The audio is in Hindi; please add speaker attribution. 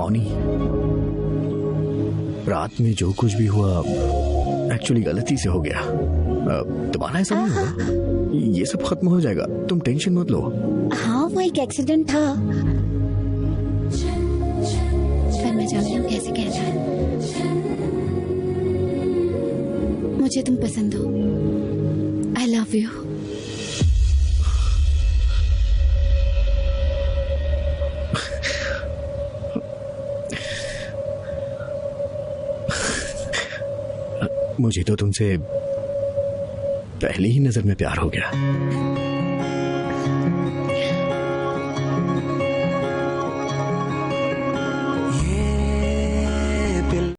Speaker 1: मौनी, रात में जो कुछ भी हुआ एक्चुअली गलती से हो गया। तुम्हारा ऐसा नहीं होगा, ये सब खत्म हो जाएगा, तुम टेंशन मत लो।
Speaker 2: हाँ वो एक एक्सीडेंट था, पर मैं जानती हूँ कैसे कहना है। मुझे तुम पसंद हो, आई लव यू।
Speaker 1: मुझे तो तुमसे पहली ही नजर में प्यार हो गया।